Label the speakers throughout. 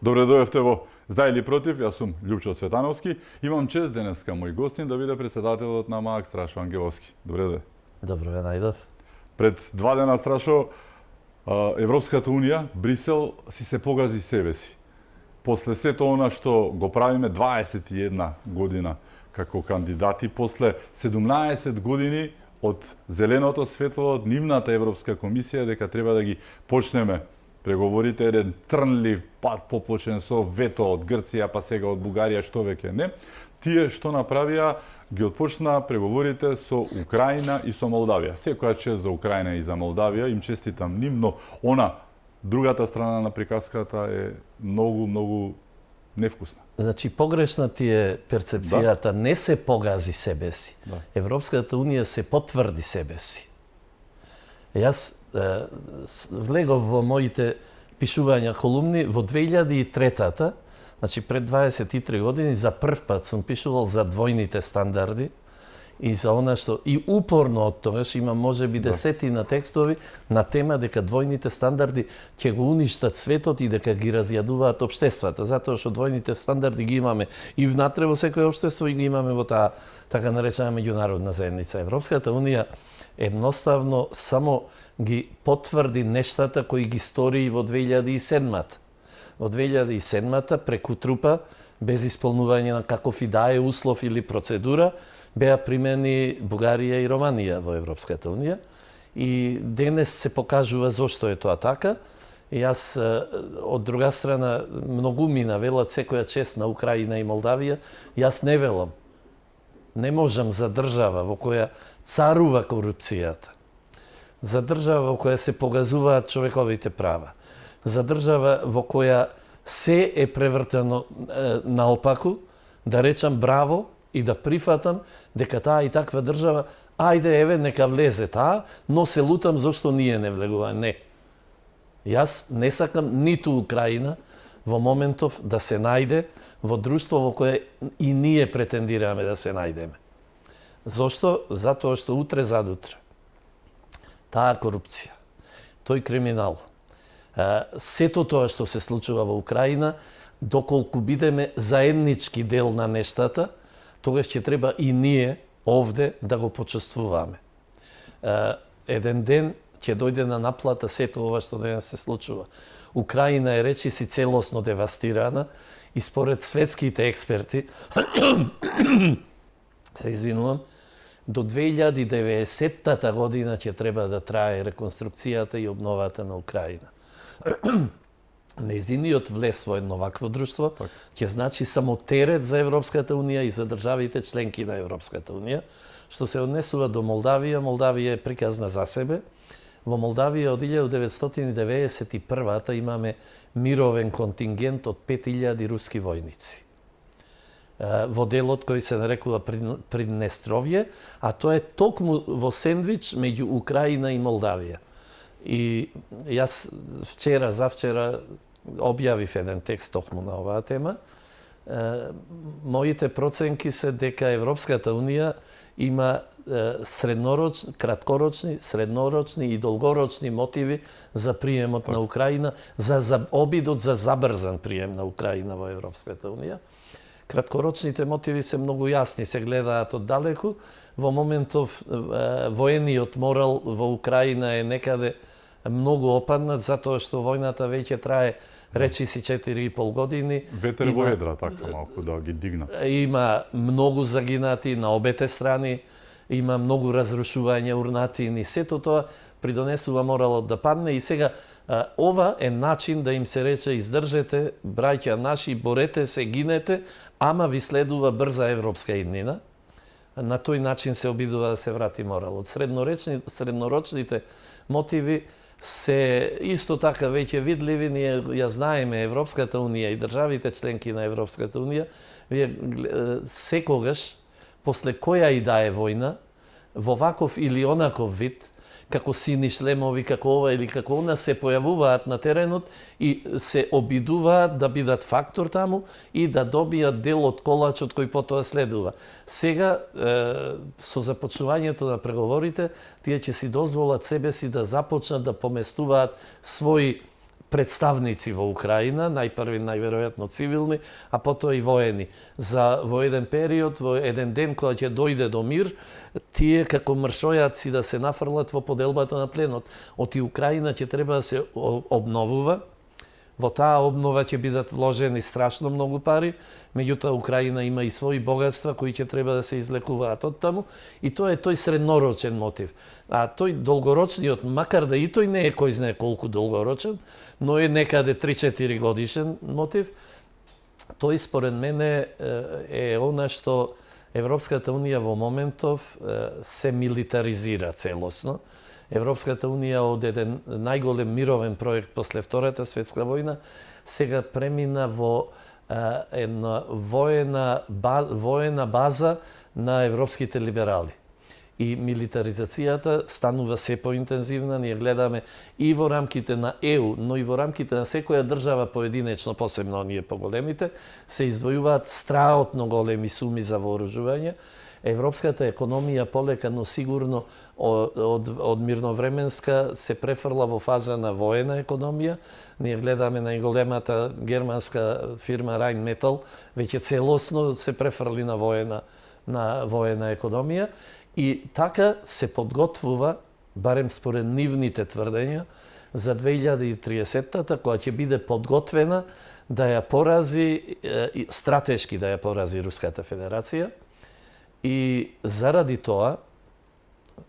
Speaker 1: Добре дојавте во За или против, јас сум Љупчо Цветановски. Имам чест денеска мој гостин да биде председателот на МААК Страшо Ангеловски. Добре дое.
Speaker 2: Добро ве најдов.
Speaker 1: Пред 2 дена, Страшо, Европската Унија, Брисел, си се погази себе си. После сето она што го правиме 21 година како кандидати, после 17 години од зеленото светло од нивната Европска комисија дека треба да ги почнеме преговорите, еден трнлив пат поплочен со вето од Грција, па сега од Бугарија, што веќе не. Тие што направија, ги отпочна преговорите со Украина и со Молдавија. Секоја чест за Украина и за Молдавија, им честитам ним, но она, другата страна на приказката е многу невкусна.
Speaker 2: Значи, погрешна ти е перцепцијата, не се погази себе си. Европската Унија се потврди себе си. Јас влегов во моите пишувања колумни во 2003-та, значи пред 23 години, за прв пат сум пишувал за двојните стандарди и за она што и упорно од тогаш има можеби десетина текстови на тема дека двојните стандарди ќе го уништат светот и дека ги разјадуваат општествата, затоа што двојните стандарди ги имаме и внатре во секој општество и ги имаме во таа така наречена меѓународна заедница. Европската Унија едноставно само ги потврди нештата кои ги стори во 2007-та. Во 2007-та преку трупа, без исполнување на каков и да е услов или процедура, беа примени Бугарија и Романија во Европската Унија. И денес се покажува зошто е тоа така. И јас, од друга страна, многу ми навелат секоја чест на Украина и Молдавија. Јас не велам. Не можам за држава во која царува корупцијата, за држава во која се погазуваат човековите права, за држава во која се е превртено наопаку, да речам браво и да прифатам дека таа и таква држава, ајде еве нека влезе таа, но се лутам зошто ние не влегуваме. Не. Јас не сакам ниту Украина во моментов да се најде во друштво во кое и ние претендираме да се најдеме. Зошто? Затоа што утре задутре таа корупција, тој криминал, сето тоа што се случува во Украина, доколку бидеме заеднички дел на нештата, тогаш ќе треба и ние овде да го почувствуваме. Еден ден ќе дојде на наплата сето ова што денес се случува. Украина е речиси целосно девастирана и според светските експерти, се извинувам, до 2090 година ќе треба да трае реконструкцијата и обновата на Украина. Нејзиниот влез во едно вакво друштво ќе значи само терет за Европската Унија и за државите членки на Европската Унија. Што се однесува до Молдавија, Молдавија е приказна за себе. Во Молдавија од 1991-та имаме мировен контингент од 5000 руски војници. Во делот кој се нарекува Приднестровје, а тоа е токму во сендвич меѓу Украина и Молдавија. И јас завчера објавив еден текст токму на оваа тема. Моите проценки се дека Европската Унија има краткорочни, среднорочни и долгорочни мотиви за приемот на Украина, за обидот за забрзан прием на Украина во Европската Унија. Краткорочните мотиви се многу јасни, се гледаат од далеку. Во моментов воениот морал во Украина е некаде многу опаднат, затоа што војната веќе трае речиси 4,5 години.
Speaker 1: Ветер во едра, така малку да ги дигна.
Speaker 2: Има многу загинати на обете страни, има многу разрушување, урнатини, сето тоа придонесува моралот да падне и сега ова е начин да им се рече издржете, браќа наши, борете се, гинете, ама ви следува брза европска иднина. На тој начин се обидува да се врати моралот. Среднорочните мотиви се исто така веќе видливи, ние ја знаеме Европската Унија и државите членки на Европската Унија, секогаш, после која и да е војна, во ваков или онаков вид, како сини шлемови, како ова или како она, се појавуваат на теренот и се обидуваат да бидат фактор таму и да добијат дел од колачот кој потоа следува. Сега, со започнувањето на преговорите, тие ќе си дозволат себе си да започнат да поместуваат своји представници во Украина, најпрви најверојатно цивилни, а потоа и воени. Во еден период, во еден ден кога ќе дојде до мир, тие како мршојаци да се нафрлат во поделбата на пленот. Оти Украина ќе треба да се обновува. Во таа обнова ќе бидат вложени страшно многу пари, меѓутоа Украина има и своји богатства кои ќе треба да се извлекуваат од таму, и тоа е тој среднорочен мотив. А тој долгорочниот, макар да и тој не е кој знае колку долгорочен, но е некаде 3-4 годишен мотив, тој според мене е она што Европската унија во моментов се милитаризира целосно. Европската унија од еден најголем мировен проект после Втората светска војна сега премина во една воена база на европските либерали. И милитаризацијата станува се поинтензивна, ние гледаме и во рамките на ЕУ, но и во рамките на секоја држава поединечно, посебно оние поголемите, се издвојуваат страотно големи суми за вооружување. Европската економија полека, но сигурно од мирновременска се префрла во фаза на воена економија. Ние гледаме најголемата германска фирма Rheinmetall, веќе целосно се префрли на воена економија, и така се подготвува, барем според нивните тврдења, за 2030-та, која ќе биде подготвена да ја порази, стратешки да ја порази Руската Федерација. И заради тоа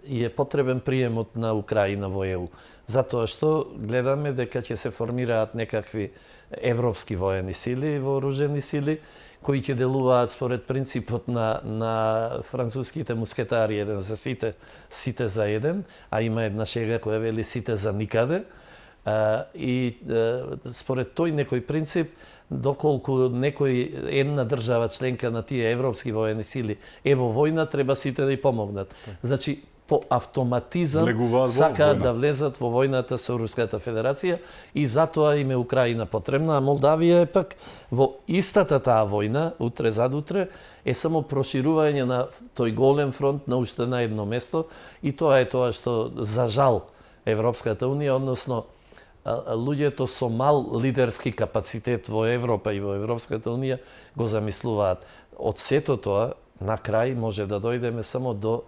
Speaker 2: е потребен приемот на Украина во ЕУ. Затоа што гледаме дека ќе се формираат некакви европски воени сили, вооружени сили, кои ќе делуваат според принципот на француските мускетари, еден за сите, сите за еден, а има една шега која вели сите за никаде. И според тој некој принцип, доколку една држава членка на тие европски воени сили е во војна, треба сите да ја помогнат. Значи, по автоматизам сакаат да влезат во војната со Руската Федерација, и затоа им е Украина потребна, а Молдавија е пак во истата таа војна, утре задутре, е само проширување на тој голем фронт на уште на едно место, и тоа е тоа што, за жал, Европската унија, односно луѓето со мал лидерски капацитет во Европа и во Европската унија го замислуваат. Од сето тоа, на крај може да дојдеме само до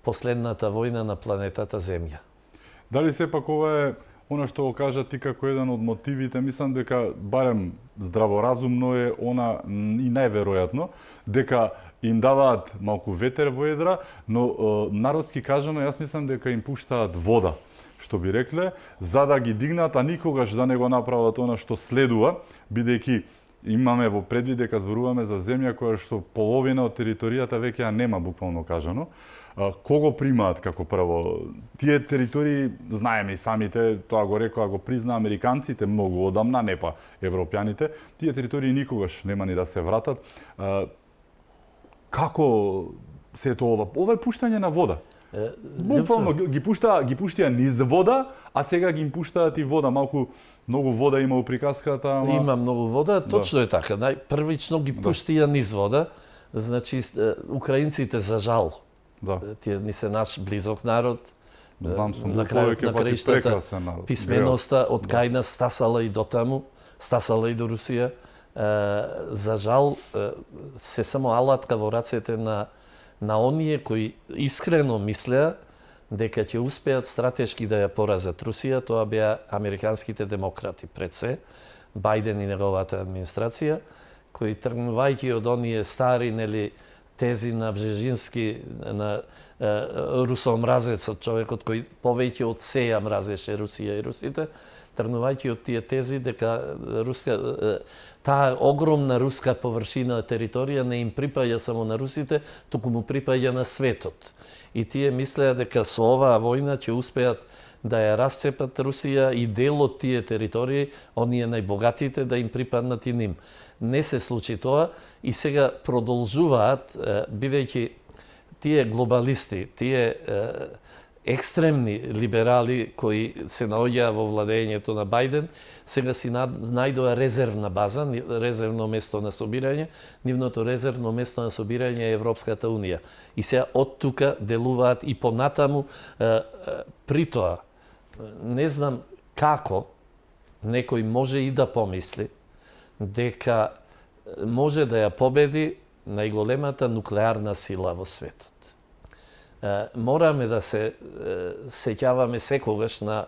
Speaker 2: последната војна на планетата Земја.
Speaker 1: Дали сепак ова е она што го кажа ти како еден од мотивите? Мислам дека барем здраворазумно е она и најверојатно дека им даваат малку ветер во едра, но народски кажано јас мислам дека им пуштаат вода, што би рекле, за да ги дигнат, а никогаш да не го направат она што следува, бидејќи имаме во предвид дека зборуваме за земја која што половина од територијата веќе ја нема, буквално кажано. Кого примаат како прво? Тие територии, знаеме и самите, тоа го рекоа, го призна американците многу одамна, не па европјаните, тие територии никогаш нема ни да се вратат. Како се тоа? Ова е пуштање на вода. Буквално ги пуштија низ вода, а сега ги им пуштаат и вода. Многу вода има у приказката.
Speaker 2: Има многу вода, точно е така. Првично ги пуштија низ вода. Значи, украинците, за жал, тие ни се наш близок народ.
Speaker 1: Знам, сум
Speaker 2: на крајштата, писменоста од кај нас стасала и до таму, стасала и до Русија. За жал, се само алатка во рацете на оние кои искрено мислеа дека ќе успеат стратешки да ја поразат Русија. Тоа беа американските демократи пред се, Бајден и неговата администрација, кои тргнувајќи од оние стари тези на Бжежински, на русомразецот, човекот кој повеќе од се ја мразеше Русија и русите, тргнувајќи од тие тези дека таа огромна руска површина територија не им припаѓа само на русите, туку му припаѓа на светот. И тие мислеа дека со оваа војна ќе успеат да ја расцепат Русија и дел од тие територии, оние најбогатите, да им припаднат и ним. Не се случи тоа и сега продолжуваат, бидејќи тие глобалисти, тие екстремни либерали кои се наоѓаа во владењето на Бајден, сега си најдоа резервна база, резервно место на собирање. Нивното резервно место на собирање е Европската унија. И сега од тука делуваат и понатаму. При тоа, не знам како, некој може и да помисли дека може да ја победи најголемата нуклеарна сила во светот. Мораме да се сеќаваме секогаш на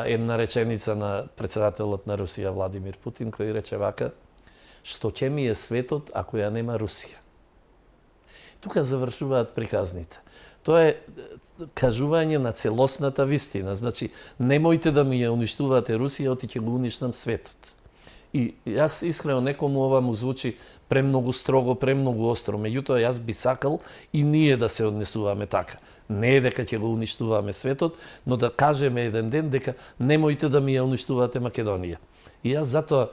Speaker 2: една реченица на председателот на Русија Владимир Путин, кој рече вака: што ќе ми е светот ако ја нема Русија? Тука завршуваат приказните. Тоа е кажување на целосната вистина. Значи, немојте да ми ја уништувате Русија, оти ќе го уништам светот. И јас искрено некому ова му звучи премногу строго, премногу остро. Меѓутоа, јас би сакал и ние да се однесуваме така. Не е дека ќе го уништуваме светот, но да кажеме еден ден дека немојте да ми ја уништувате Македонија. И јас затоа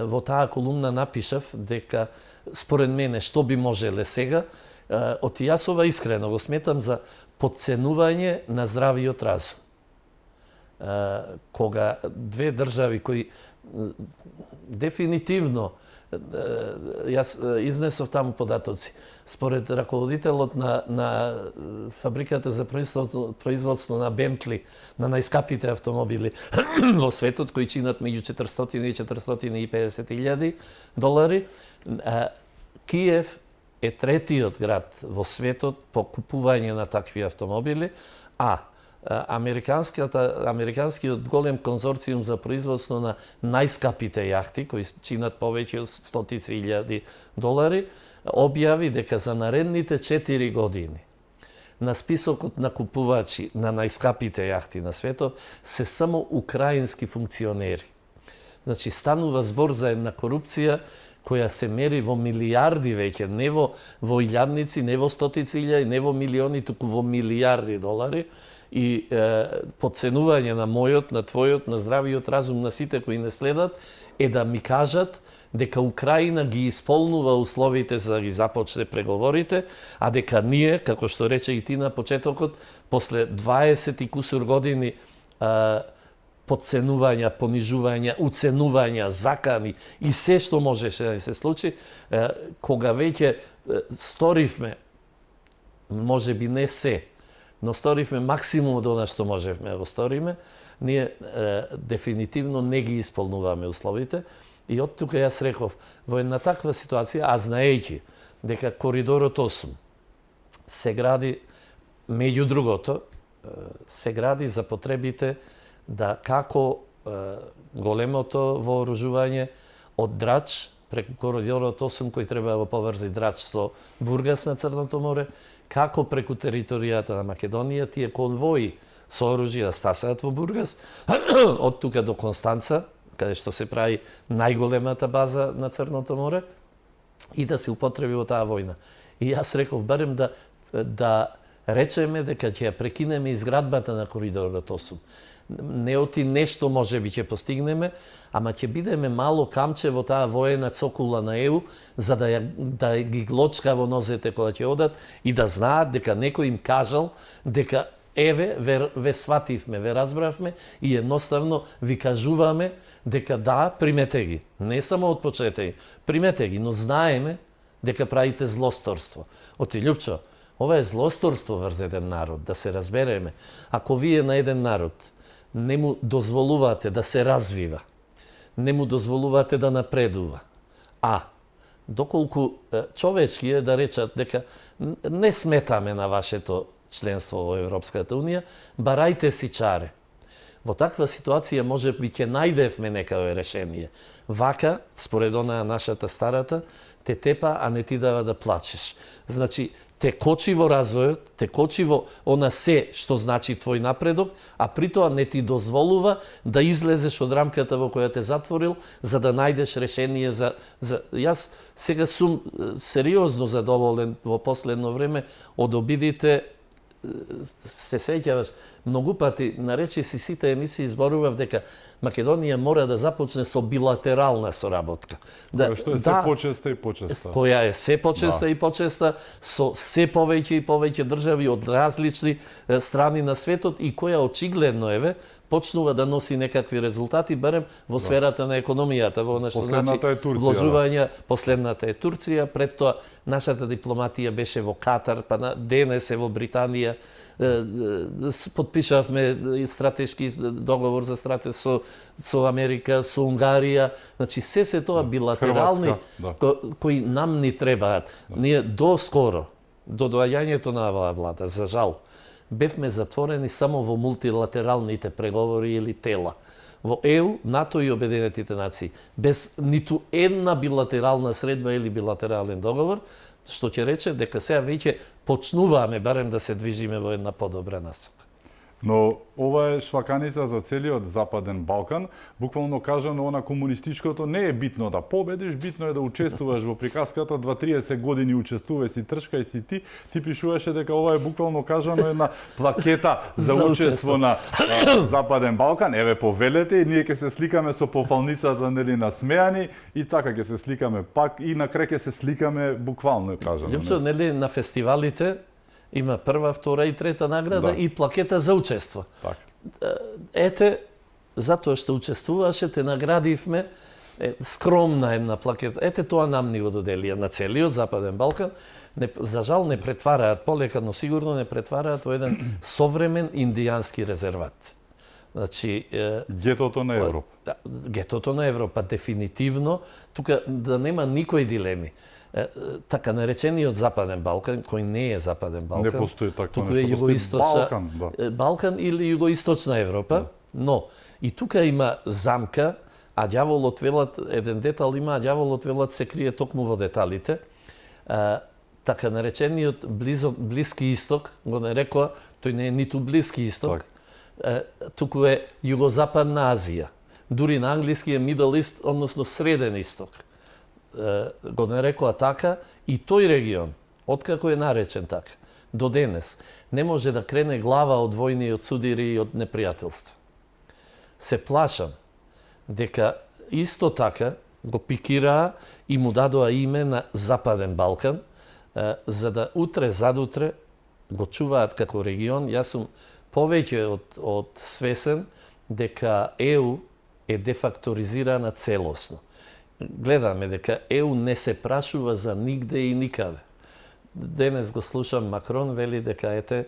Speaker 2: во таа колумна напишав дека според мене што би можеле сега, оти јас ова искрено го сметам за потценување на здравиот разум. Кога две држави кои дефинитивно, јас изнесов таму податоци, според раководителот на фабриката за производство на Бентли, на најскапите автомобили во светот, кои чинат меѓу 400 и 450 илјади долари, Киев е третиот град во светот по купување на такви автомобили, а американскиот голем конзорциум за производство на најскапите јахти, кои чинат повеќе од стотици илјади долари, објави дека за наредните 4 години на списокот на купувачи на најскапите јахти на светот се само украински функционери. Значи, станува збор за една корупција која се мери во милиарди веќе, не во илјадници, не во стотици илјади, не во милиони, туку во милиарди долари. И подценување на мојот, на твојот, на здравиот разум на сите кои не следат, е да ми кажат дека Украина ги исполнува условите за да ги започне преговорите, а дека ние, како што рече и ти на почетокот, после 20 и кусур години подценувања, понижувања, уценувања, закани и се што можеше да се случи, кога веќе сторивме, може би не се, но сторивме максимум од она што можевме да го сториме, ние дефинитивно не ги исполнуваме условите. И од тука јас реков, во една таква ситуација, а знаејќи дека коридорот 8 се гради, меѓу другото, се гради за потребите да како големото вооружување од Драч, преку коридорот 8 кој треба да го поврзи Драч со Бургас на Црното море, како преку територијата на Македонија тие конвои со оружје да стасаат во Бургас, од тука до Констанца, каде што се прави најголемата база на Црното море, и да се употреби во таа војна. И јас реков, барем да речеме дека ќе ја прекинеме изградбата на коридорот 8. Не оти нешто може би ќе постигнеме, ама ќе бидеме мало камче во таа воена цокула на ЕУ, за да ги глочка во нозете кога ќе одат и да знаат дека некој им кажал дека еве, ве свативме, ве разбравме и едноставно ви кажуваме дека да, примете ги. Не само отпочнете ги, примете ги, но знаеме дека правите злосторство. Оти, Љупчо, ова е злосторство врз еден народ, да се разбереме. Ако вие на еден народ не му дозволувате да се развива, не му дозволувате да напредува, а доколку човечки е да речат дека не сметаме на вашето членство во Европската Унија, барајте си чаре. Во таква ситуација може би ќе најдевме некое решение. Вака, според онаа нашата старата, те тепа, а не ти дава да плачеш. Значи, те кочи во развојот, те кочи во она се што значи твој напредок, а притоа не ти дозволува да излезеш од рамката во која те затворил, за да најдеш решение за... Јас сега сум сериозно задоволен во последно време од обидите, се сеќаваш, многу пати на речиси сите емисии зборував дека Македонија мора да започне со билатерална соработка.
Speaker 1: Што е се почеста и почеста.
Speaker 2: Која е се почеста и почеста, со се повеќе и повеќе држави од различни страни на светот и која очигледно почнува да носи некакви резултати, барем во сферата на економијата, во она што значи вложувања. Последната е Турција, пред тоа нашата дипломатија беше во Катар, па денес е во Британија, Унгарија, подпишавме стратешки договор за со Америка, со Унгарија, значи се тоа билатерални кои нам ни требаат. Ние доскоро, до доаѓањето на оваа влада, за жал, бевме затворени само во мултилатералните преговори или тела. Во ЕУ, НАТО и Обединетите нации, без ниту една билатерална средба или билатерален договор, што ќе рече дека сега веќе почнуваме барем да се движиме во една подобра насока.
Speaker 1: Но ова е шваканица за целиот Западен Балкан. Буквално кажано, она комунистичкото не е битно да победиш, битно е да учествуваш во приказката, 20-30 години учествуваш си, тршкај си ти. Ти пишуваше дека ова е буквално кажано една плакета за учество на Западен Балкан. Еве повелете и ние ќе се сликаме со пофалницата, нели, насмеани и така ќе се сликаме пак и на крај ќе се сликаме буквално кажано.
Speaker 2: Лјупчо, нели, на фестивалите има прва, втора и трета награда и плакета за учество. Ете, затоа што учествуваше, те наградивме, скромна една плакета. Ете, тоа нам ни го доделија на целиот Западен Балкан. За жал не претвараат, полека, но сигурно не претвараат во еден современ индијански резерват. Значи,
Speaker 1: гетото на Европа.
Speaker 2: Гетото на Европа, дефинитивно. Тука да нема никој дилеми. Така наречениот Западен Балкан, кој не е Западен Балкан,
Speaker 1: не постои такво
Speaker 2: туку е југоисточна Балкан или југоисточна Европа, но и тука има замка, а ѓаволот велат, еден детал има, а ѓаволот велат се крие токму во деталите. Така наречениот Блиски Исток, го нарекоа, тој не е ниту Блиски Исток, туку е Југозападна Азија. Дури на англиски е Middle East, односно Среден Исток. Го нарекоа така и тој регион, откако е наречен така, до денес, не може да крене глава од војни, од судири и од непријателство. Се плашам дека исто така го пикираа и му дадоа име на Западен Балкан, за да утре, задутре го чуваат како регион. Јас сум повеќе од свесен дека ЕУ е дефакторизирана целосно. Гледаме дека ЕУ не се прашува за нигде и никаде. Денес го слушам, Макрон вели дека ете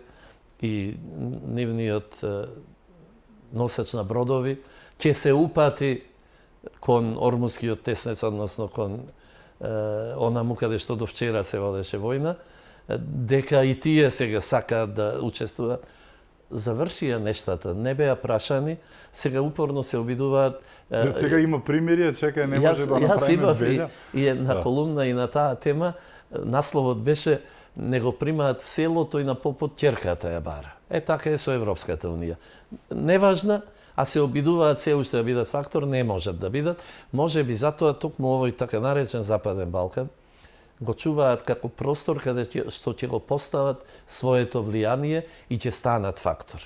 Speaker 2: и нивниот носач на бродови ќе се упати кон Ормускиот теснец, односно кон онаму каде што до вчера се водеше војна, дека и тие сега сакаат да учествуваат. Завршија нештата, не беа прашани, сега упорно се обидуваат.
Speaker 1: Сега има примирие, чекај, не може да направиме белја.
Speaker 2: И на колумна и на таа тема, насловот беше не го примаат в селото и на попот ќерката ја бара. Така е со Европската Унија. Неважна, а се обидуваат се уште да бидат фактор, не можат да бидат. Може би затоа токму овој така наречен Западен Балкан го чуваат како простор каде што ќе го постават своето влијание и ќе станат фактор.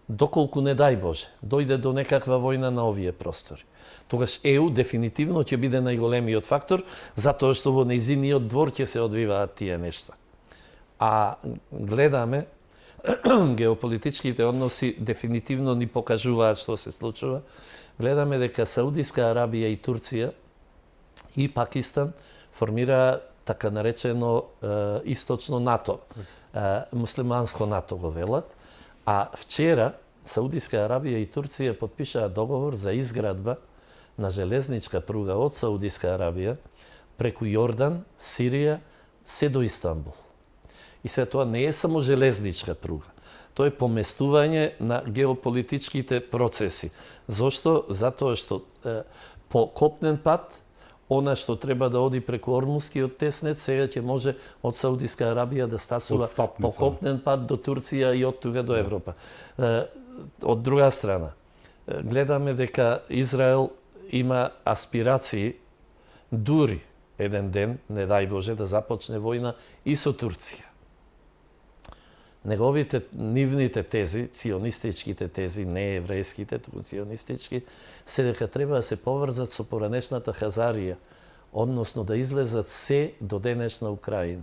Speaker 2: Доколку, не дај Боже, дојде до некаква војна на овие простори. Тогаш ЕУ дефинитивно ќе биде најголемиот фактор, затоа што во нејзиниот двор ќе се одвиваат тие нешта. А гледаме, геополитичките односи дефинитивно ни покажуваат што се случува. Гледаме дека Саудиска Арабија и Турција и Пакистан формираат така наречено источно НАТО, муслиманско НАТО го велат, а вчера Саудиска Арабија и Турција подпишаа договор за изградба на железничка пруга од Саудиска Арабија преку Јордан, Сирија, се до Истанбул. И се тоа не е само железничка пруга, тоа е поместување на геополитичките процеси. Зошто? Затоа што по копнен пат она што треба да оди преку Ормускиот теснец, сега ќе може од Саудиска Арабија да стасува по копнен пат до Турција и од тука до Европа. Од друга страна, гледаме дека Израел има аспирации дури еден ден, не дај Боже, да започне војна и со Турција. Нивните тези, ционистичките тези, не еврејските, туку ционистички, се дека треба да се поврзат со поранешната Хазарија, односно да излезат се до денешна Украина.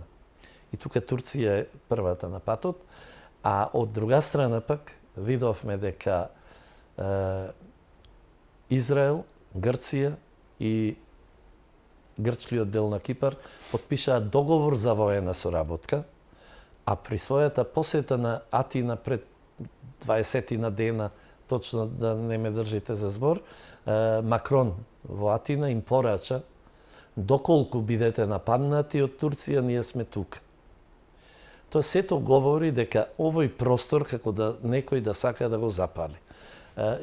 Speaker 2: И тука Турција е првата на патот, а од друга страна пак видовме дека Израел, Грција и грчкиот дел на Кипар подпишаат договор за воена соработка, А при својата посета на Атина пред 20 дена, точно да не ме држите за збор, Макрон во Атина им порача доколку бидете нападнати од Турција, ние сме тука. Тоа сето говори дека овој простор како да некој да сака да го запали.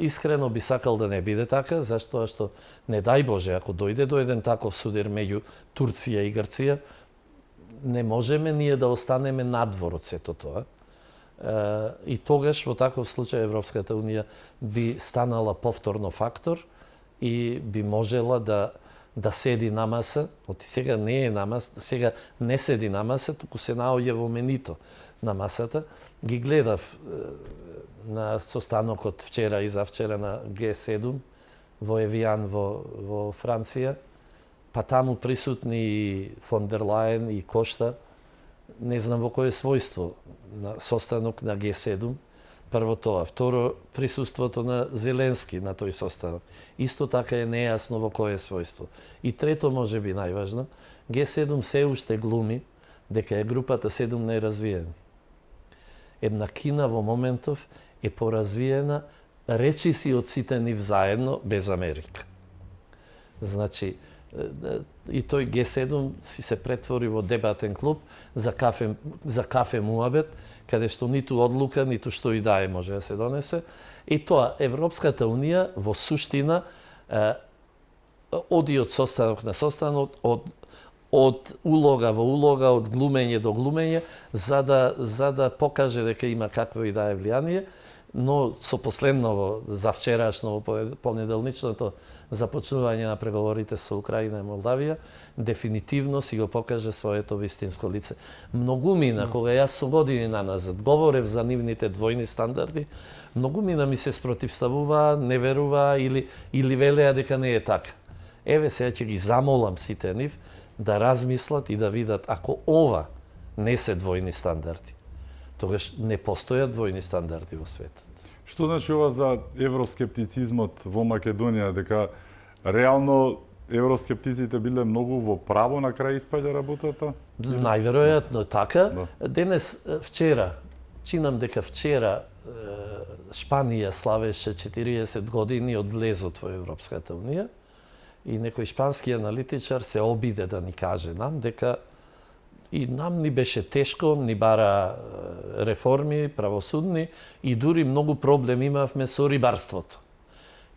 Speaker 2: Искрено би сакал да не биде така, заштоа што не дај Боже, ако дојде до еден таков судир меѓу Турција и Грција, не можеме ние да останеме надвор од сето тоа. И тогаш во таков случај Европската унија би станала повторно фактор и би можела да седи на маса, оти сега не е на маса, сега не седи на маса, туку се наоѓа во менито на масата. Ги гледав на состанокот вчера и завчера на Г7 во Евијан во Франција, па таму присутни и фон дер Лајен и Кошта, не знам во кое својство на состанок на Г7, прво тоа. Второ, присуството на Зеленски на тој состанок. Исто така е нејасно во кое својство. И трето, може би најважно, Г7 се уште глуми дека е групата 7 најразвиени. Една Кина во моментов е поразвиена речиси од сите нив заедно без Америка. Значи, и тој Г7 си се претвори во дебатен клуб за кафе муабет, каде што ниту одлука, ниту што и да е може да се донесе. И тоа, Европската унија во суштина оди од состанок на состанок, од улога во улога, од глумење до глумење, за да покаже дека има какво и да е влијание, но со последново, завчерашно, понеделничното започнување на преговорите со Украина и Молдавија, дефинитивно си го покаже своето вистинско лице. Многу мина, кога јас со години наназад говорев за нивните двојни стандарди, многу мина ми се спротивставуваа, не веруваа или велеа дека не е така. Еве сега ќе ги замолам сите нив да размислат и да видат ако ова не се двојни стандарди, тогаш не постојат двојни стандарди во светот.
Speaker 1: Што значи ова за евроскептицизмот во Македонија, дека реално евроскептиците биле многу во право на крај испаѓа работата?
Speaker 2: Најверојатно така. Да. Денес, вчера, чинам дека вчера Шпанија славеше 40 години од влезот во Европската унија и некој шпански аналитичар се обиде да ни каже нам дека и нам ни беше тешко, ни бара реформи, правосудни и дури многу проблеми имавме со рибарството.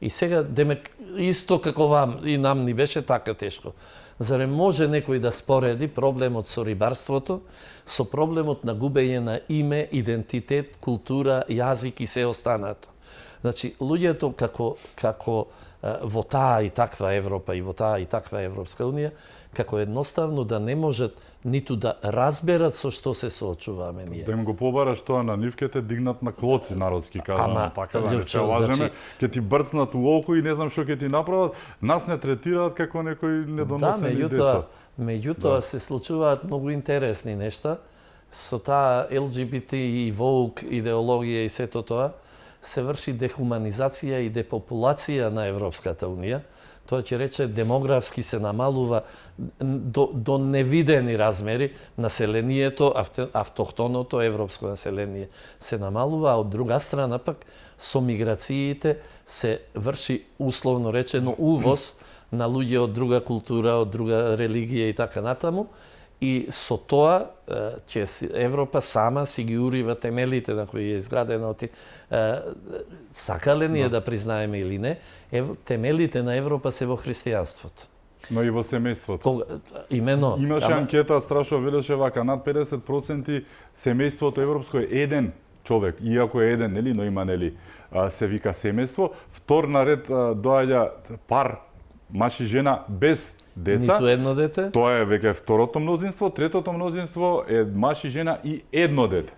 Speaker 2: И сега, демек, исто како вам и нам ни беше така тешко. Заре може некој да спореди проблемот со рибарството со проблемот на губење на име, идентитет, култура, јазик и се останато? Значи, луѓето како во таа и таква Европа и во таа и таква Европска унија, како едноставно да не можат ниту да разберат со што се соочуваме ние.
Speaker 1: Да им го побараш тоа на нив, ке те дигнат на клоци, народски кажано, така да не се лажеме, ке ти брцнат у око и не знам што ке ти направат, нас не третираат како некои недоносени деца.
Speaker 2: Меѓутоа се случуваат многу интересни нешта со таа LGBT и woke идеологија и сето тоа. Се врши дехуманизација и депопулација на Европската унија. Тоа ќе рече демографски се намалува до невидени размери. Населението, автохтоното европско население се намалува, а од друга страна пак со миграциите се врши условно речено увоз на луѓе од друга култура, од друга религија и така натаму. И со тоа ќе Европа сама си ги урива темелите на кои е изградена. Сакале ние да признаеме или не, темелите на Европа се во христијанството.
Speaker 1: Но и во семејството.
Speaker 2: Имено.
Speaker 1: Имаше анкета, страшно велеше вака, над 50% семејството европско е еден човек, иако е еден, нели, но има, нели, се вика семејство. Втор наред доаѓа пар маж и жена без деца.
Speaker 2: Ниту едно дете.
Speaker 1: Тоа е веќе второто мнозинство, третото мнозинство е маж и жена и едно дете.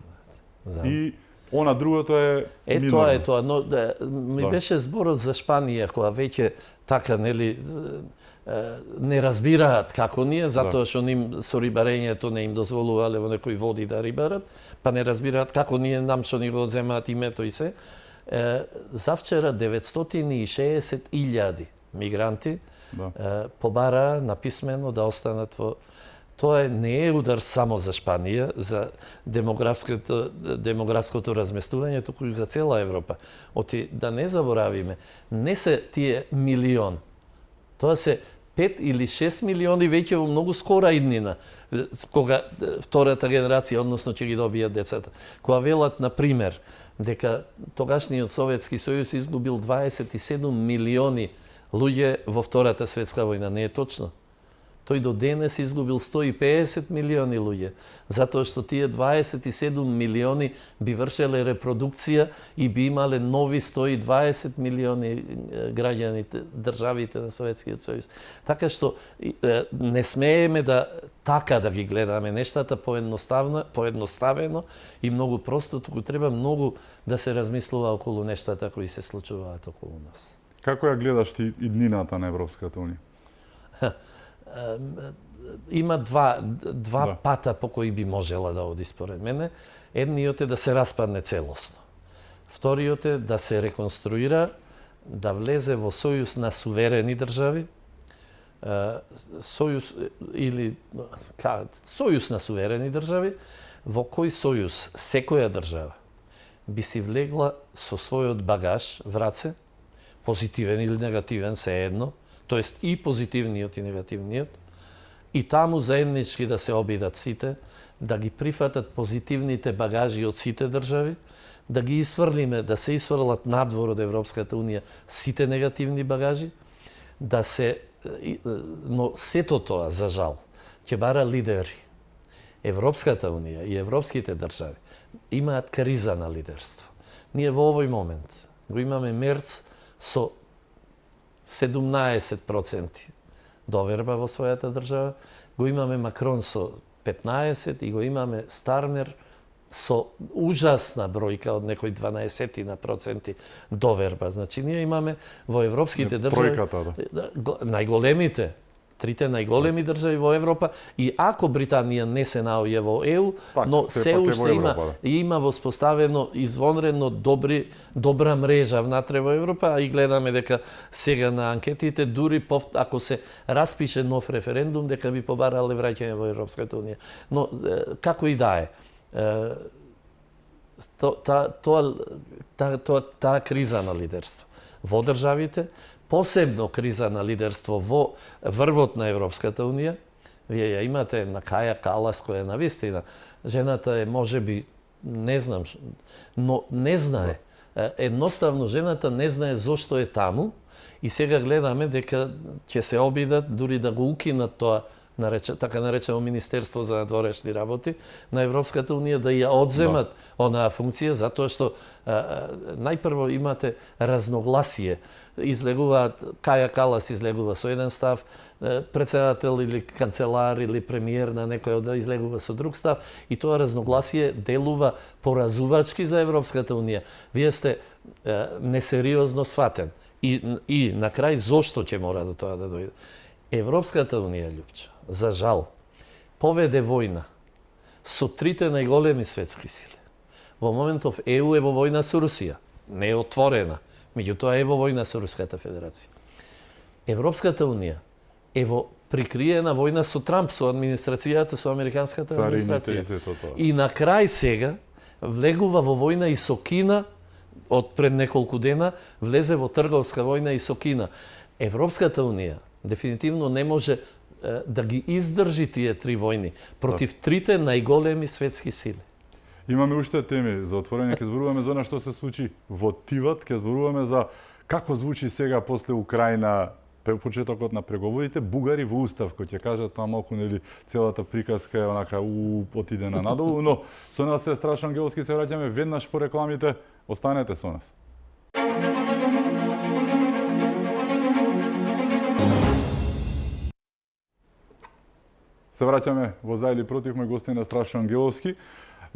Speaker 1: И она другото е минорно.
Speaker 2: Тоа, но ми беше зборот за Шпанија, кога веќе така, нели, не разбираат како ние, затоа што ним со рибарењето не им дозволувале во некои води да рибарат, па не разбираат како ние нам што ни го одземаат името и се. Завчера 960.000 мигранти побара написмено да останат во Тоа не е удар само за Шпанија, за демографското разместување, туку и за цела Европа. Да не заборавиме, не се тие милион. Тоа се 5 или 6 милиони веќе во многу скора иднина, кога втората генерација, односно ќе ги добијат децата. Кога велат, на пример, дека тогашниот Советски сојуз изгубил 27 милиони луѓе во Втората светска војна, не е точно. Тој до денес изгубил 150 милиони луѓе, затоа што тие 27 милиони би вршеле репродукција и би имале нови 120 милиони граѓани, државите на Советскиот сојуз. Така што не смееме да ги гледаме нештата поедноставено и многу просто, туку треба многу да се размислува околу нештата кои се случуваат околу нас.
Speaker 1: Како ја гледаш ти иднината на Европската унија?
Speaker 2: Има два пата по кои би можела да оди според мене. Едниот е да се распадне целосно. Вториот е да се реконструира, да влезе во сојуз на суверени држави, сојуз на суверени држави, во кој сојуз секоја држава би си влегла со својот багаж враце, позитивен или негативен, се едно, тоест и позитивниот и негативниот, и таму заеднички да се обидат сите, да ги прифатат позитивните багажи од сите држави, да ги исфрлиме, да се исфрлат надвор од Европската унија сите негативни багажи, но сето тоа, за жал, ќе бара лидери. Европската унија и европските држави имаат криза на лидерство. Ние во овој момент го имаме Мерц со 17% доверба во својата држава, го имаме Макрон со 15% и го имаме Стармер со ужасна бројка од некои 12% доверба. Значи, ние имаме во европските држави најголемите, трите најголеми држави во Европа, и ако Британија не се наоѓа во ЕУ, но се уште има воспоставено извонредно добра мрежа внатре во Европа, и гледаме дека сега на анкетите, дури ако се распише нов референдум, дека би побарале враќање во Европската унија. Но како и да е, таа криза на лидерство во државите, посебно криза на лидерство во врвот на Европската унија. Вие ја имате на Каја Калас, која навистина, жената е можеби, не знам, но не знае. Едноставно жената не знае зошто е таму, и сега гледаме дека ќе се обидат дури да го укинат тоа, така наречено Министерство за надворешни работи на Европската унија, да ја одземат онаа функција, затоа што најпрво имате разногласие. Излегуваат, Каја Калас излегува со еден став, председател или канцелар или премиер на некој од излегува со друг став, и тоа разногласие делува поразувачки за Европската унија. Вие сте несериозно сватен. И на крај, зошто ќе мора до тоа да дојде? Европската унија, Љупчо, за жал, поведе војна со трите најголеми светски сили. Во моментов ЕУ е во војна со Русија, не е отворена, меѓутоа е во војна со Руската федерација. Европската унија е во прикриена војна со Трамп, со администрацијата, со американската администрација. И на крај сега влегува во војна и со Кина, од пред неколку дена влезе во трговска војна и со Кина. Европската унија дефинитивно не може да ги издржи тие три војни против трите најголеми светски сили.
Speaker 1: Имаме уште теми за отворање, ќе зборуваме за она што се случи во Тиват, ќе зборуваме за како звучи сега после Украина почетокот на преговорите, бугари во устав, кој ќе кажат тоа малку, нели, целата приказка е онака отидена надолу, но со нас е Страшно Ангеловски, се враќаме веднаш по рекламите, останете со нас. Се враќаме во За или против, мој гостин е Страшно Ангеловски.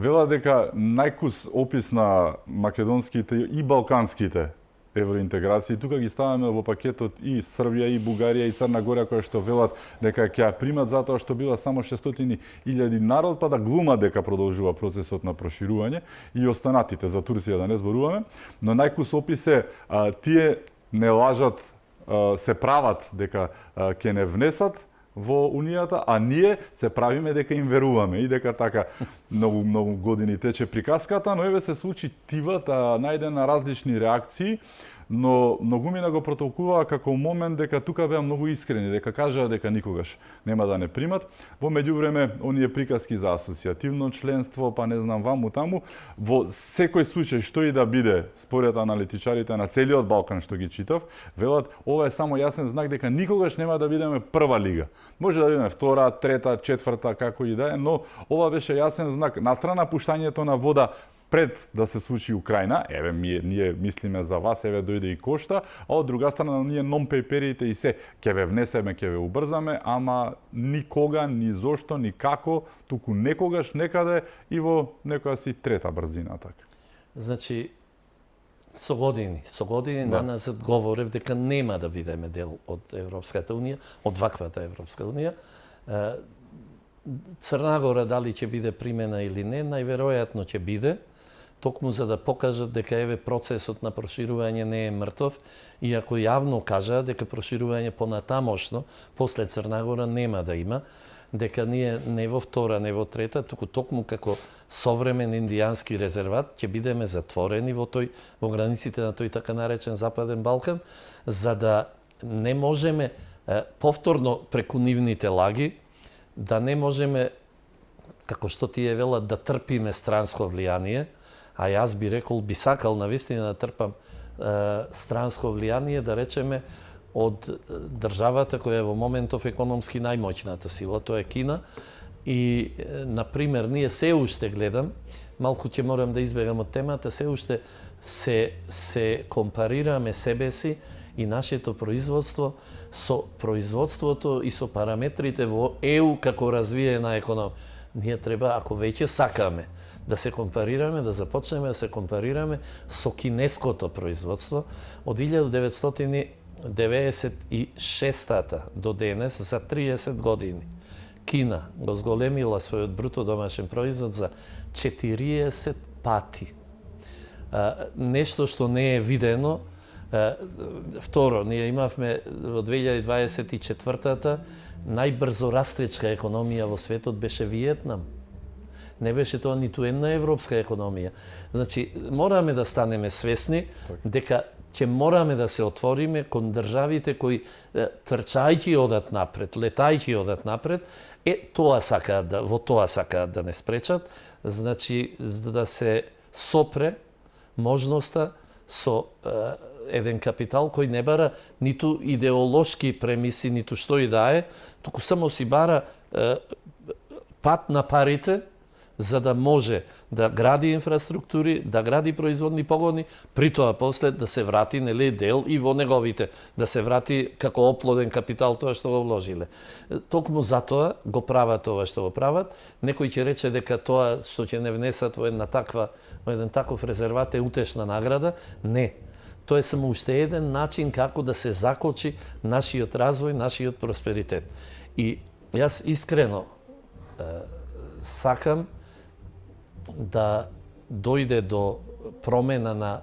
Speaker 1: Вела дека најкус опис на македонските и балканските евроинтеграции, тука ги ставаме во пакетот и Србија, и Бугарија, и Црна Гора, кои што велат дека ќе ја примат затоа што била само 600.000 народ, па да глумат дека продолжува процесот на проширување, и останатите за Турција да не зборуваме. Но најкус опис е тие не лажат, се прават дека ќе не внесат, во Унијата, а ние се правиме дека им веруваме и дека така многу години тече приказката, но еве се случи тивата, најде на различни реакции, но многумина го протолкуваа како момент дека тука беа многу искрени, дека кажаа дека никогаш нема да не примат. Во меѓувреме, оние приказки за асоцијативно членство, па не знам ваму таму, во секој случај што и да биде, според аналитичарите на целиот Балкан што ги читав, велат ова е само јасен знак дека никогаш нема да бидеме прва лига. Може да бидеме втора, трета, четврта, како и да е, но ова беше јасен знак. Настрана пуштањето на вода пред да се случи Украина, еве ние мислиме за вас, еве дојде и кошта, а од друга страна ние нон-пейперите и се ќе ве внесеме, ќе ве убрзаме, ама никога, ни зошто, ни како, туку некогаш, некаде и во некоја си трета брзина така.
Speaker 2: Значи со години на нас говорев дека нема да бидеме дел од Европската унија, од ваквата Европска унија. Црна Гора дали ќе биде примена или не, најверојатно ќе биде, токму за да покажат дека еве процесот на проширување не е мртов, иако јавно кажа дека проширување понатамошно, после Црна Гора нема да има, дека ние не во втора, не во трета, туку токму како современ индијански резерват ќе бидеме затворени во границите на тој така наречен Западен Балкан, за да не можеме повторно преку нивните лаги, да не можеме, како што тие велат, да трпиме странско влијание, а јас би рекол, би сакал навистина да трпам странско влијание, да речеме, од државата која е во моментов економски најмоćната сила, тоа е Кина. И, например, ние се уште гледам, малку ќе морам да избегам од темата, се уште се компарираме себе си и нашето производство со производството и со параметрите во ЕУ како развиена економија. Ние треба, ако веќе сакаме да се компарираме, да започнеме да се компарираме со кинеското производство од 1996 до денес, за 30 години. Кина го зголемила својот бруто домашен производ за 40 пати. Нешто што не е видено. Второ, ние имавме во 2024-та најбрзо растечка економија во светот беше Виетнам. Не беше тоа ниту една европска економија. Значи, мораме да станеме свесни дека ќе мораме да се отвориме кон државите кои трчајќи одат напред, летајќи одат напред, тоа сакаат да не спречат, значи за да се сопре можноста со еден капитал кој не бара ниту идеолошки премиси, ниту што и да е, туку само си бара пат на парите за да може да гради инфраструктури, да гради производни погони, при тоа после да се врати дел и во неговите, да се врати како оплоден капитал тоа што го вложиле. Токму затоа го прават ова што го прават. Некој ќе рече дека тоа што ќе не внесат во еден таков резерват е утешна награда. Не. Тоа е само уште еден начин како да се закочи нашиот развој, нашиот просперитет. И јас искрено сакам да дојде до промена на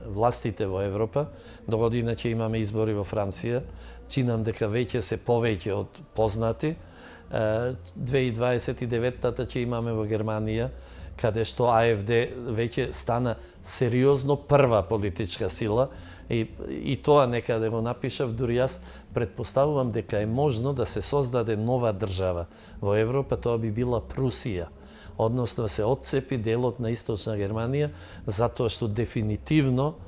Speaker 2: властите во Европа. До година ќе имаме избори во Франција. Чинам дека веќе се повеќе од познати. 2029-та ќе имаме во Германија, каде што АФД веќе стана сериозно прва политичка сила. И тоа некаде го напишав, дури јас предпоставувам дека е можно да се создаде нова држава во Европа, тоа би била Прусија. Односно се отцепи делот на Источна Германија, затоа што дефинитивно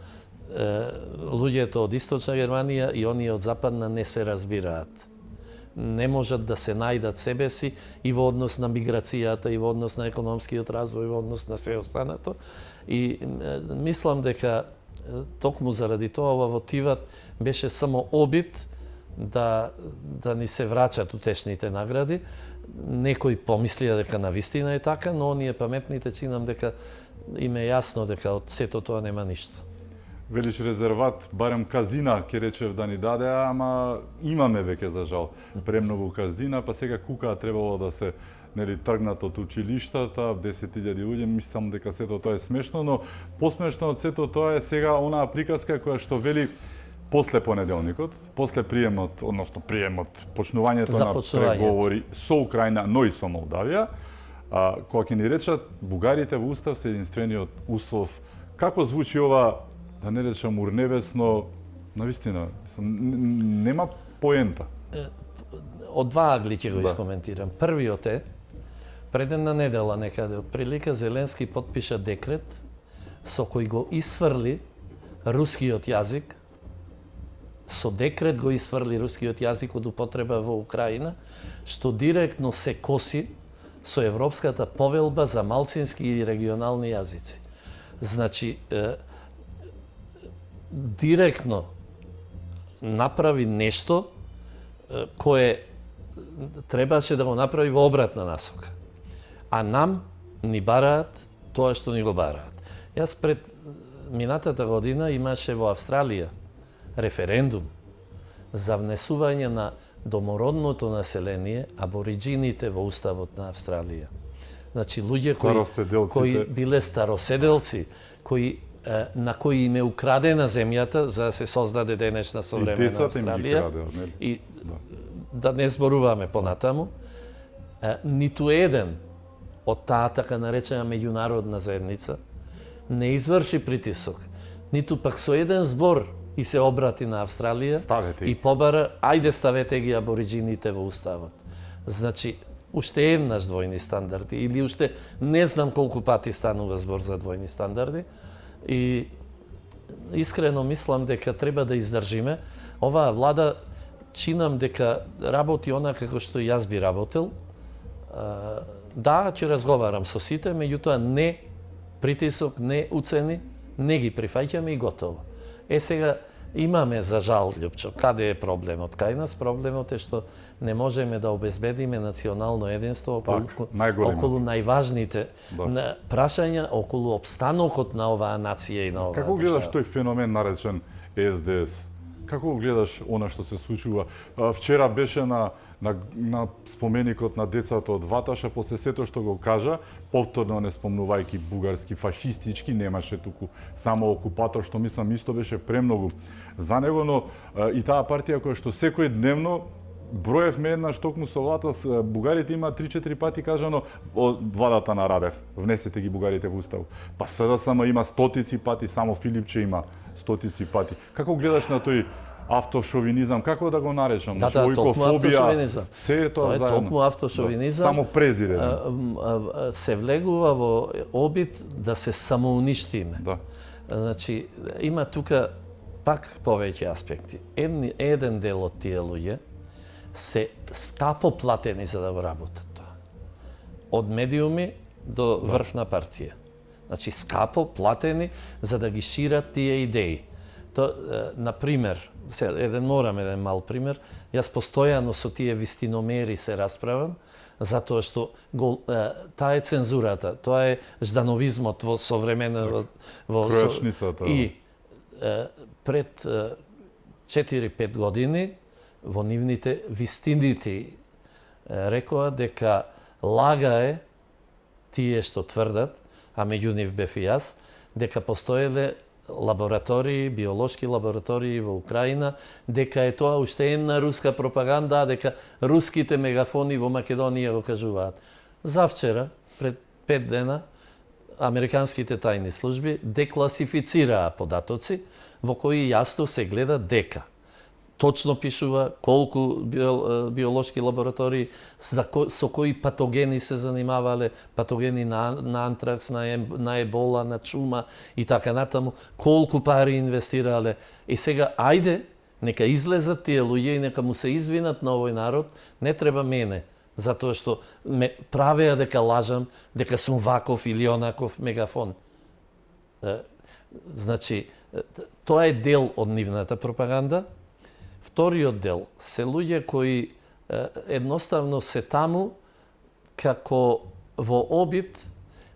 Speaker 2: луѓето од Источна Германија и оние од Западна не се разбираат. Не можат да се најдат себе си и во однос на миграцијата, и во однос на економскиот развој, и во однос на се останато. И мислам дека токму заради тоа ова во Тиват беше само обид да ни се врачат утешните награди. Некои помислија дека навистина е така, но оние паметните чинам дека им е јасно дека од сето тоа нема ништо.
Speaker 1: Велиш резерват, барем казина, ќе речев да ни даде, ама имаме веќе за жал премногу казина, па сега кука требало да се тргнат од училиштата, 10.000 луѓе, мислам дека сето тоа е смешно, но посмешно од сето тоа е сега онаа приказка која што вели после понеделникот, после приемот, почнувањето на преговори со Украина, но и со Молдавија, кога ќе ни речат бугарите во устав се единствениот услов, како звучи ова, да не речам урнебесно, навистина, нема поента.
Speaker 2: Од два агли ќе го искоментирам. Првиот е, пред една недела некаде, отприлика Зеленски потпиша декрет со кој го исфрли рускиот јазик, со декрет го исфрли рускиот јазик од употреба во Украина, што директно се коси со Европската повелба за малцински и регионални јазици. Значи, директно направи нешто кое требаше да го направи во обратна насока. А нам ни бараат тоа што ни го бараат. Јас пред минатата година имаше во Австралија референдум за внесување на домородното население, абориджините во уставот на Австралија. Значи луѓе кои биле староседелци, на кои им е украдена земјата за да се создаде денешна современа Австралија. И да не зборуваме понатаму, ниту еден од таа така наречена меѓународна заедница не изврши притисок, ниту пак со еден збор и се обрати на Австралија и побара, ајде ставете ги абориджините во уставот. Значи, уште еднаш двојни стандарди, или уште не знам колку пати станува збор за двојни стандарди, и искрено мислам дека треба да издржиме. Оваа влада чинам дека работи она како што јас би работел. Да, ќе разговарам со сите, меѓутоа не притисок, не уцени, не ги прифаќаме и готово. Сега имаме за жал, Љупчо, каде е проблемот кај нас? Проблемот е што не можеме да обезбедиме национално единство околу најважните прашања, околу обстанокот на оваа нација и на оваа
Speaker 1: Како гледаш тој феномен наречен СДС? Како гледаш она што се случува? Вчера беше на споменикот на децата од Ваташа, после сето што го кажа, повторно не спомнувајќи бугарски фашистички, немаше туку само окупатор, што мислам исто беше премногу за него, но и таа партија која што секој дневно броевме еднаш токму со Латас, бугарите има 3-4 пати кажано од владата на Радев, внесете ги бугарите во устав. Па СДСМ има стотици пати, само Филипче има стотици пати. Како гледаш на тој автошовинизам, како да го наречам?
Speaker 2: Да, токму автошовинизам.
Speaker 1: Се е тоа заедно.
Speaker 2: Токму автошовинизам.
Speaker 1: Само презире.
Speaker 2: Се влегува во обид да се самоуништиме.
Speaker 1: Да.
Speaker 2: Значи, има тука пак повеќе аспекти. Еден дел од тие луѓе се скапо платени за да го работат тоа. Од медиуми до врв на партија. Значи, скапо платени за да ги шират тие идеи. Например, морам еден мал пример, јас постојано со тие вистиномери се расправам, затоа што таа е цензурата, тоа е ждановизмот во современа...
Speaker 1: Кројачницата.
Speaker 2: И пред 4-5 години во нивните вистините рекоа дека лага е тие што тврдат, а меѓу нив бев и јас, дека постоеле лаборатории, биолошки лаборатории во Украина, дека е тоа уште една руска пропаганда, дека руските мегафони во Македонија го кажуваат. Завчера, пред 5 дена, американските тајни служби декласифицираа податоци во кои јасно се гледа дека точно пишува колку биолошки лаборатории со кои патогени се занимавале, патогени на антракс, на ебола, на чума и така натаму, колку пари инвестирале. И сега, ајде, нека излезат тие луѓе и нека му се извинат на овој народ, не треба мене, затоа што ме правеа дека лажам, дека сум ваков или онаков мегафон. Значи, тоа е дел од нивната пропаганда. Вториот дел се луѓе кои едноставно се таму како во обид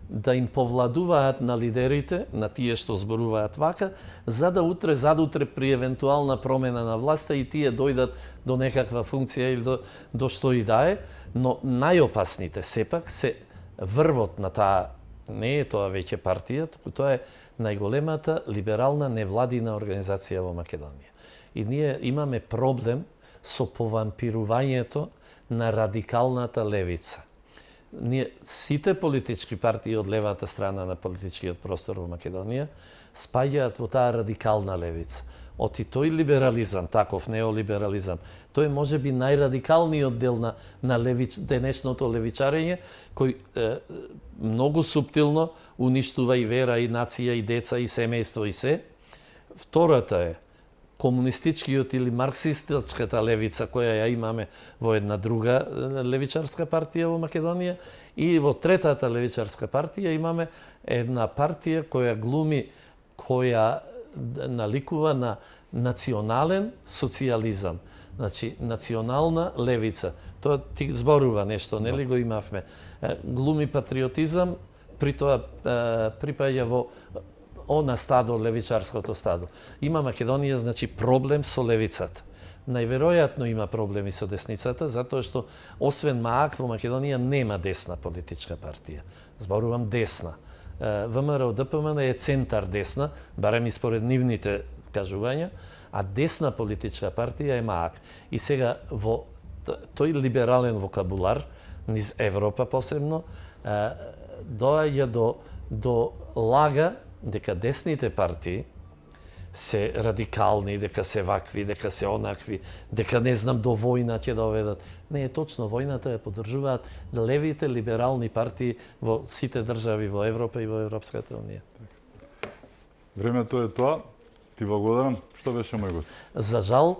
Speaker 2: да им повладуваат на лидерите, на тие што зборуваат вака, за да задутре при евентуална промена на власта и тие дојдат до некаква функција или до што и да е, но најопасните сепак се врвот на таа, не е тоа веќе партија, туку тоа е најголемата либерална невладина организација во Македонија. И ние имаме проблем со повампирувањето на радикалната левица. Ние, сите политички партии од левата страна на политичкиот простор во Македонија спаѓаат во таа радикална левица. Оти тој либерализам, таков неолиберализам, тој може би најрадикалниот дел на денешното левичарење, кој многу суптилно уништува и вера, и нација, и деца, и семејство, и се. Втората е комунистичкиот или марксистичката левица, која ја имаме во една друга левичарска партија во Македонија, и во третата левичарска партија имаме една партија која глуми, која наликува на национален социјализам. Значи, национална левица. Тоа ти зборува нешто, нели го имавме. Глуми патриотизам, при тоа припаѓа во она стадо, левичарското стадо. Има Македонија, значи, проблем со левицата. Најверојатно има проблеми со десницата, затоа што, освен МААК, во Македонија нема десна политичка партија. Зборувам десна. ВМРО ДПМН е центар десна, барем и според нивните кажувања, а десна политичка партија е МААК. И сега во тој либерален вокабулар, низ Европа посебно, доаѓа до лага дека десните партии се радикални, дека се вакви, дека се онакви, дека не знам до војна ќе доведат. Не е точно, војната ја поддржуваат левите либерални партии во сите држави во Европа и во Европската унија.
Speaker 1: Времето е тоа. Ти благодарам. Што беше мој гост?
Speaker 2: За жал,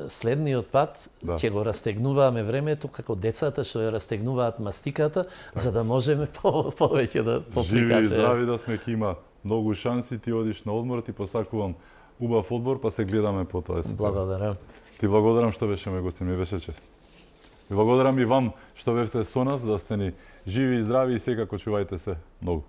Speaker 2: следниот пат ќе го растегнуваме времето како децата што ја растегнуваат мастиката, за да можеме повеќе да поприкажеме.
Speaker 1: Живи и здрави да сме, ќе има многу шанси, ти одиш на одмор, ти посакувам убав одмор, па се гледаме потоа.
Speaker 2: Благодарам.
Speaker 1: Ти благодарам што беше мој гост, ми беше чест. И благодарам и вам што бевте со нас, да сте ни живи и здрави и секако чувајте се многу.